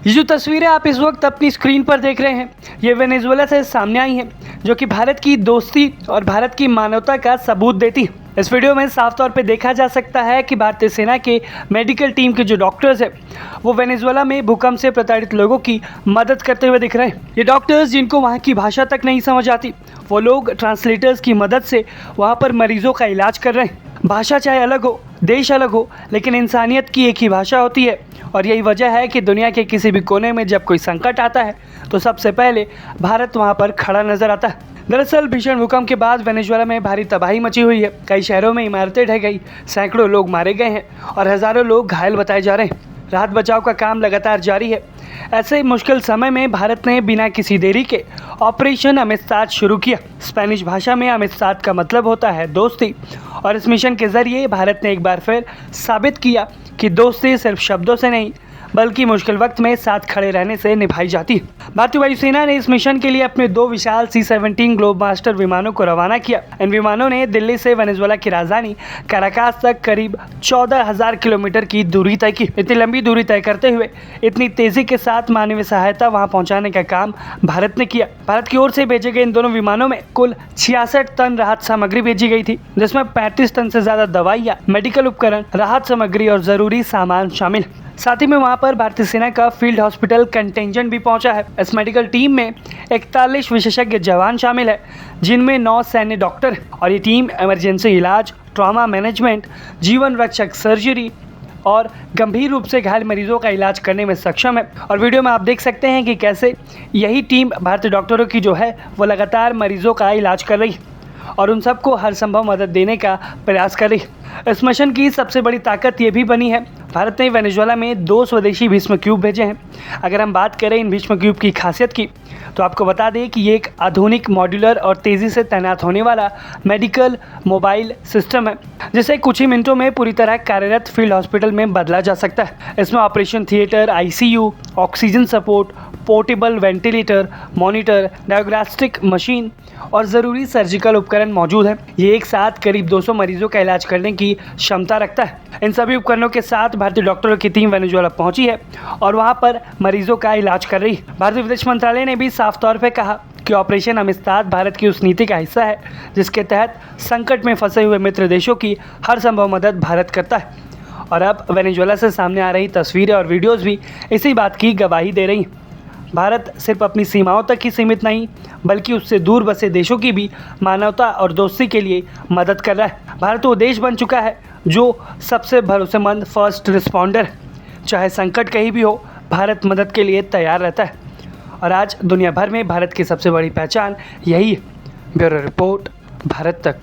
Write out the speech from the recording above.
ये जो तस्वीरें आप इस वक्त अपनी स्क्रीन पर देख रहे हैं, ये वेनेजुएला से सामने आई हैं, जो कि भारत की दोस्ती और भारत की मानवता का सबूत देती है। इस वीडियो में साफ तौर पे देखा जा सकता है कि भारतीय सेना के मेडिकल टीम के जो डॉक्टर्स हैं, वो वेनेजुएला में भूकंप से प्रताड़ित लोगों की मदद करते हुए दिख रहे हैं। ये डॉक्टर्स जिनको वहाँ की भाषा तक नहीं समझ आती, वो लोग ट्रांसलेटर्स की मदद से वहाँ पर मरीजों का इलाज कर रहे हैं। भाषा चाहे अलग हो, देश अलग हो, लेकिन इंसानियत की एक ही भाषा होती है। और यही वजह है कि दुनिया के किसी भी कोने में जब कोई संकट आता है तो सबसे पहले भारत वहां पर खड़ा नजर आता है। दरअसल भीषण भूकंप के बाद वेनेजुएला में भारी तबाही मची हुई है। कई शहरों में इमारतें ढह गई, सैकड़ों लोग मारे गए हैं और हज़ारों लोग घायल बताए जा रहे हैं। राहत बचाव का काम लगातार जारी है। ऐसे मुश्किल समय में भारत ने बिना किसी देरी के ऑपरेशन अमिस्ताद शुरू किया। स्पेनिश भाषा में अमिस्ताद का मतलब होता है दोस्ती, और इस मिशन के जरिए भारत ने एक बार फिर साबित किया कि दोस्ती सिर्फ शब्दों से नहीं बल्कि मुश्किल वक्त में साथ खड़े रहने से निभाई जाती है। भारतीय वायुसेना ने इस मिशन के लिए अपने 2 विशाल C-17 ग्लोबमास्टर विमानों को रवाना किया। इन विमानों ने दिल्ली से वेनेजुएला की राजधानी काराकास तक करीब 14,000 किलोमीटर की दूरी तय की। इतनी लंबी दूरी तय करते हुए इतनी तेजी के साथ मानवीय सहायता वहां पहुंचाने का काम भारत ने किया। भारत की ओर से भेजे गए इन दोनों विमानों में कुल 66 टन राहत सामग्री भेजी गई थी, जिसमें 35 टन से ज्यादा दवाइयाँ, मेडिकल उपकरण, राहत सामग्री और जरूरी सामान शामिल। साथ ही में वहां पर भारतीय सेना का फील्ड हॉस्पिटल कंटिंजेंट भी पहुंचा है। इस मेडिकल टीम में 41 विशेषज्ञ जवान शामिल है, जिनमें 9 सैन्य डॉक्टर हैं। और ये टीम इमरजेंसी इलाज, ट्रॉमा मैनेजमेंट, जीवन रक्षक सर्जरी और गंभीर रूप से घायल मरीजों का इलाज करने में सक्षम है। और वीडियो में आप देख सकते हैं कि कैसे यही टीम भारतीय डॉक्टरों की जो है वो लगातार मरीजों का इलाज कर रही है और उन सबको हर संभव मदद देने का प्रयास कर रही है। इस मिशन की सबसे बड़ी ताकत ये भी बनी है, भारत ने वेनेजुएला में 2 स्वदेशी भीष्म क्यूब भेजे हैं। अगर हम बात करें इन भीष्म क्यूब की खासियत की, तो आपको बता दें कि ये एक आधुनिक, मॉड्यूलर और तेज़ी से तैनात होने वाला मेडिकल मोबाइल सिस्टम है, जिसे कुछ ही मिनटों में पूरी तरह कार्यरत फील्ड हॉस्पिटल में बदला जा सकता है। इसमें operation theatre, ICU, oxygen support, portable ventilator, monitor, diagnostic machine और ज़रूरी सर्जिकल उपकरण मौजूद हैं। ये एक साथ करीब 200 मरीजों का इलाज करने की क्षमता रखता है। इन सभी उपकरणों के साथ भारतीय डॉक्टरों की टीम वेनेजुएला पहुंची है और वहां पर मरीजों का इलाज कर रही है। भारतीय विदेश मंत्रालय ने भी साफ तौर पर कहा कि ऑपरेशन अमिस्ताद भारत की उस नीति का हिस्सा है जिसके तहत संकट में फंसे हुए मित्र देशों की हर संभव मदद भारत करता है। और अब वेनेजुएला से सामने आ रही तस्वीरें और वीडियोज़ भी इसी बात की गवाही दे रही हैं। भारत सिर्फ अपनी सीमाओं तक ही सीमित नहीं, बल्कि उससे दूर बसे देशों की भी मानवता और दोस्ती के लिए मदद कर रहा है। भारत वो देश बन चुका है जो सबसे भरोसेमंद फर्स्ट रिस्पॉन्डर है। चाहे संकट कहीं भी हो, भारत मदद के लिए तैयार रहता है। और आज दुनिया भर में भारत की सबसे बड़ी पहचान यही है। ब्यूरो रिपोर्ट, भारत तक।